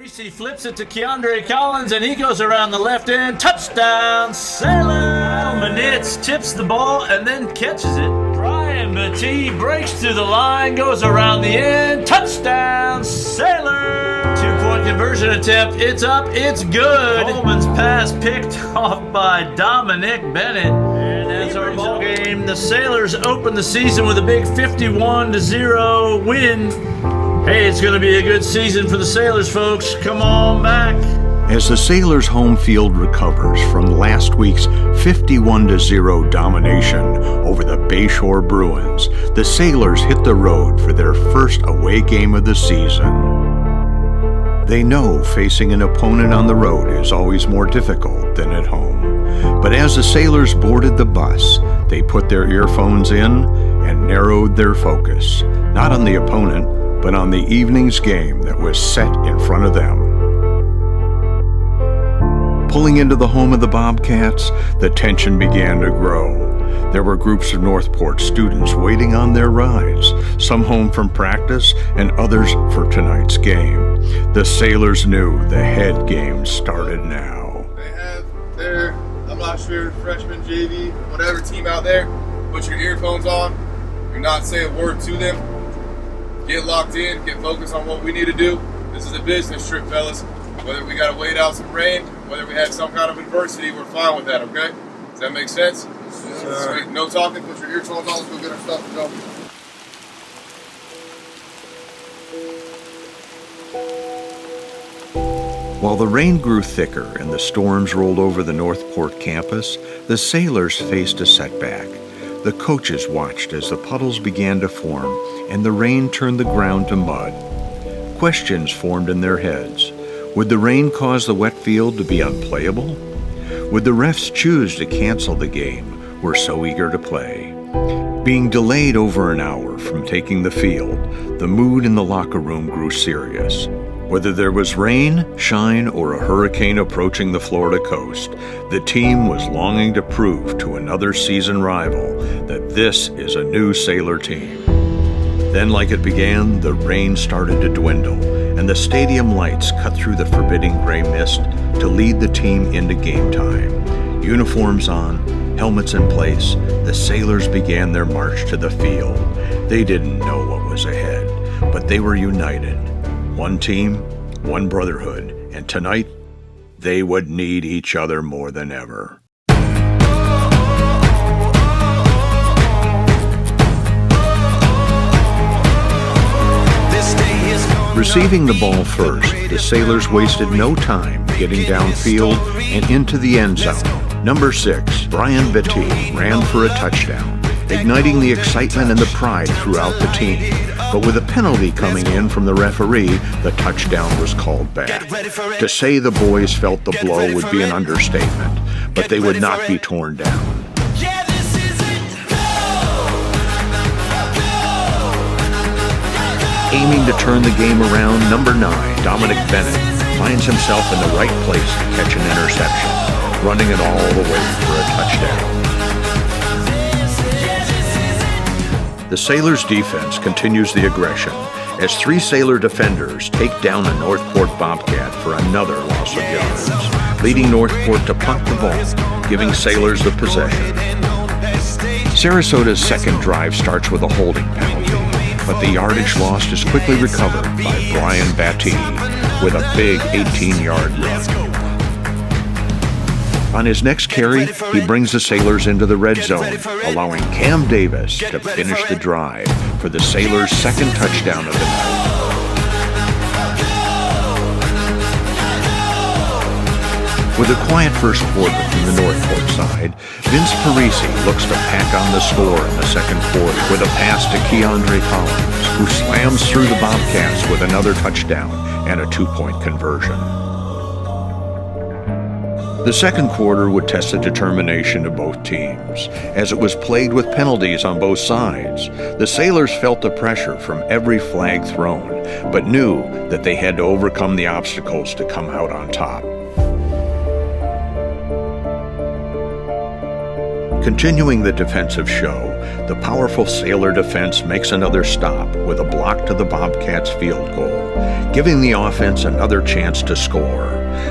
Parisi flips it to Keandre Collins, and he goes around the left end. Touchdown, Sailor! Manitz tips the ball and then catches it. Brian Battie breaks through the line, goes around the end. Touchdown, Sailor! 2-point conversion attempt. It's up. It's good. Coleman's pass picked off by Dominic Bennett. And that's our ball game. The Sailors open the season with a big 51-0 win. Hey, it's going to be a good season for the Sailors, folks. Come on back. As the Sailors' home field recovers from last week's 51-0 domination over the Bayshore Bruins, the Sailors hit the road for their first away game of the season. They know facing an opponent on the road is always more difficult than at home. But as the Sailors boarded the bus, they put their earphones in and narrowed their focus, not on the opponent, but on the evening's game that was set in front of them. Pulling into the home of the Bobcats, the tension began to grow. There were groups of Northport students waiting on their rides, some home from practice and others for tonight's game. The Sailors knew the head game started now. They have their, I'm not sure, freshman, JV, whatever team out there, put your earphones on, do not say a word to them, get locked in, get focused on what we need to do. This is a business trip, fellas. Whether we got to wait out some rain, whether we have some kind of adversity, we're fine with that, okay? Does that make sense? Yes, sweet. No talking, put your earphones on, let's go get our stuff and go. While the rain grew thicker and the storms rolled over the Northport campus, the Sailors faced a setback. The coaches watched as the puddles began to form and the rain turned the ground to mud. Questions formed in their heads. Would the rain cause the wet field to be unplayable? Would the refs choose to cancel the game we're so eager to play? Being delayed over an hour from taking the field, the mood in the locker room grew serious. Whether there was rain, shine, or a hurricane approaching the Florida coast, the team was longing to prove to another season rival that this is a new Sailor team. Then, like it began, the rain started to dwindle, and the stadium lights cut through the forbidding gray mist to lead the team into game time. Uniforms on, helmets in place, the Sailors began their march to the field. They didn't know what was ahead, but they were united. One team, one brotherhood, and tonight, they would need each other more than ever. Receiving the ball first, the Sailors wasted no time getting downfield and into the end zone. Number 6, Brian Battie, ran for a touchdown, igniting the excitement and the pride throughout the team. But with a penalty coming in from the referee, the touchdown was called back. To say the boys felt the blow would be an understatement, but they would not be torn down. Aiming to turn the game around, number 9, Dominic Bennett, finds himself in the right place to catch an interception, running it all the way for a touchdown. The Sailors' defense continues the aggression as 3 Sailor defenders take down a Northport Bobcat for another loss of yards, leading Northport to punt the ball, giving Sailors the possession. Sarasota's second drive starts with a holding penalty, but the yardage lost is quickly recovered by Brian Battie with a big 18-yard run. On his next carry, he brings the Sailors into the red zone, allowing Cam Davis to finish the drive for the Sailors' second touchdown of the night. With a quiet first quarter from the Northport side, Vince Parisi looks to pack on the score in the second quarter with a pass to Keandre Collins, who slams through the Bobcats with another touchdown and a 2-point conversion. The second quarter would test the determination of both teams, as it was plagued with penalties on both sides. The Sailors felt the pressure from every flag thrown, but knew that they had to overcome the obstacles to come out on top. Continuing the defensive show, the powerful Sailor defense makes another stop with a block to the Bobcats' field goal, giving the offense another chance to score.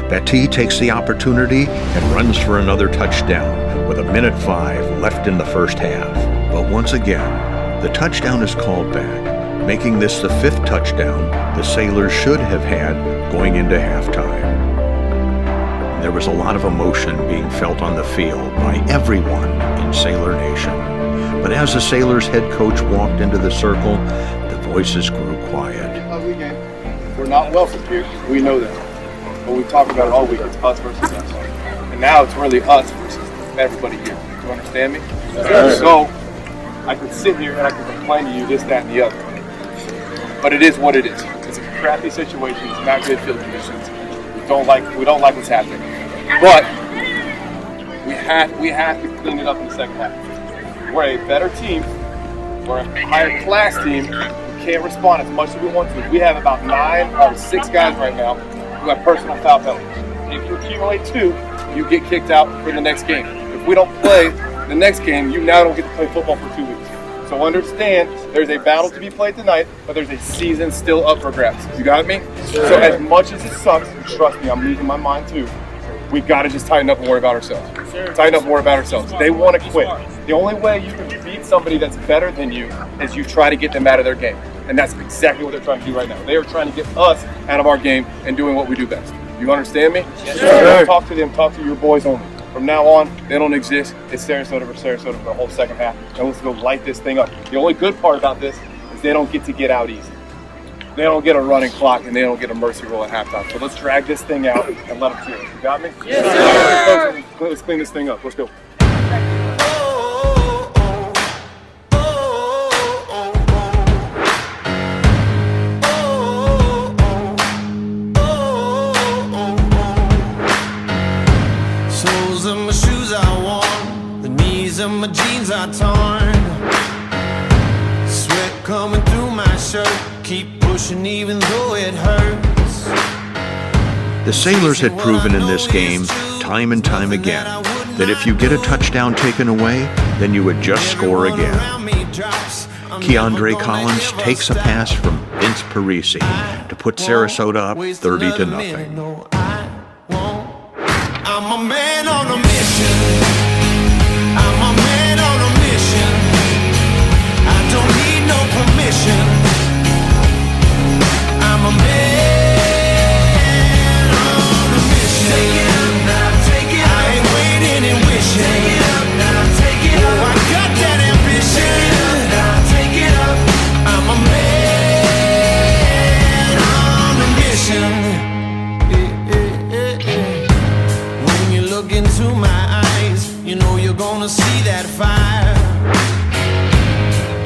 Betty takes the opportunity and runs for another touchdown with 1:05 left in the first half. But once again, the touchdown is called back, making this the 5th touchdown the Sailors should have had going into halftime. There was a lot of emotion being felt on the field by everyone in Sailor Nation. But as the Sailors' head coach walked into the circle, the voices grew quiet. We're not well prepared. We know that. But we talk about it all week. It's us versus us. And now it's really us versus everybody here. Do you understand me? So I could sit here and I could complain to you this, that, and the other. But it is what it is. It's a crappy situation. It's not good field conditions. We don't like what's happening. But we have to clean it up in the second half. We're a better team. We're a higher class team. We can't respond as much as we want to. We have about 9 out of 6 guys right now who have personal foul penalties. If you accumulate 2, you get kicked out for the next game. If we don't play the next game, you now don't get to play football for 2 weeks. So understand, there's a battle to be played tonight, but there's a season still up for grabs. You got me? Sure. So as much as it sucks, and trust me, I'm losing my mind too, we got to just tighten up and worry about ourselves. Tighten up and worry about ourselves. They want to quit. The only way you can beat somebody that's better than you is you try to get them out of their game. And that's exactly what they're trying to do right now. They are trying to get us out of our game and doing what we do best. You understand me? Yes, sir. Talk to them. Talk to your boys only. From now on, they don't exist. It's Sarasota versus Sarasota for the whole second half. And let's go light this thing up. The only good part about this is they don't get out easy. They don't get a running clock and they don't get a mercy roll at halftime. So let's drag this thing out and let them see it. You got me? Yes, sir. Let's clean this thing up. Let's go. Soles of my shoes are worn, the knees of my jeans are torn. Sweat coming through my shirt, keep pushing even though it hurts. The Sailors had proven in this game, time and time again, that if you get a touchdown taken away, then you would just score again. Keandre Collins takes a pass from Vince Parisi to put Sarasota up 30-0. I'm a man on a mission. I'm a man on a mission. I don't need no permission. I'm a man on a mission. Take it up now, take it up. I ain't waiting and wishing. Take it up now, take it up. Oh, I got that ambition. Take it up now, take it up. I'm a man on a mission. When you look into my eyes, you know you're gonna see that fire.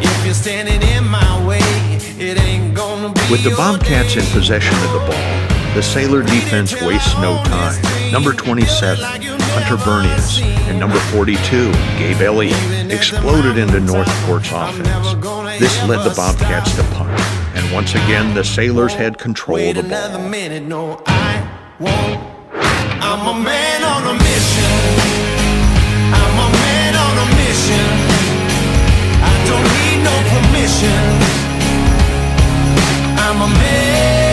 If you're standing in my way, it ain't gonna be. With the Bobcats in possession of the ball, the Sailor defense wastes no time. Number 27, Hunter Bernius, and number 42, Gabe Elliott, exploded into Northport's offense. This led the Bobcats to punt, and once again the Sailors had control of the ball. Another minute, no, I won't. I'm a man on a mission. I'm a man on a mission. I don't need no permission. I'm a man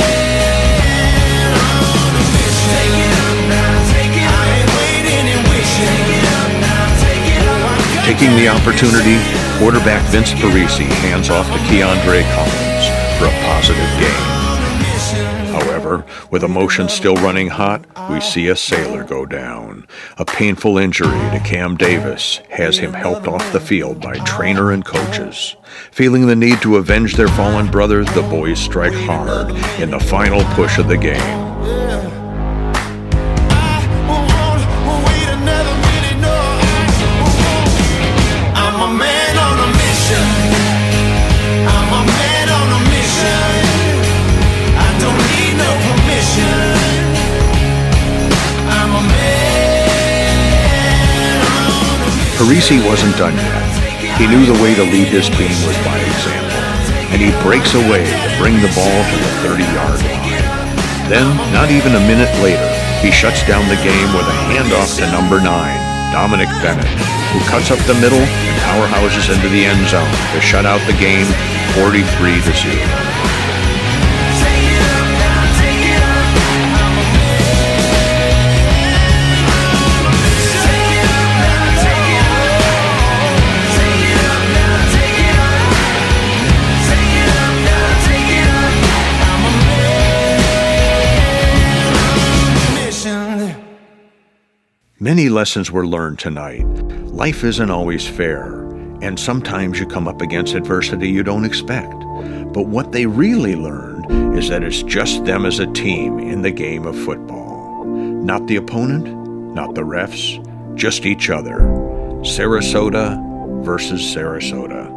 on a mission. Take it up now, take it up. I ain't waiting and wishing. Take it up now, take it up. Taking the opportunity, quarterback Vince Parisi hands off to Keandre Collins for a positive game. However, with emotions still running hot, we see a Sailor go down. A painful injury to Cam Davis has him helped off the field by trainer and coaches. Feeling the need to avenge their fallen brother, the boys strike hard in the final push of the game. I'm a man on a mission. I'm a man on a mission. I don't need no permission. I'm a man on a mission. Parisi wasn't done yet. He knew the way to lead his team was by example, and he breaks away to bring the ball to the 30-yard line. Then, not even a minute later, he shuts down the game with a handoff to number 9, Dominic Bennett, who cuts up the middle and powerhouses into the end zone to shut out the game 43-0. Many lessons were learned tonight. Life isn't always fair, and sometimes you come up against adversity you don't expect. But what they really learned is that it's just them as a team in the game of football. Not the opponent, not the refs, just each other. Sarasota versus Sarasota.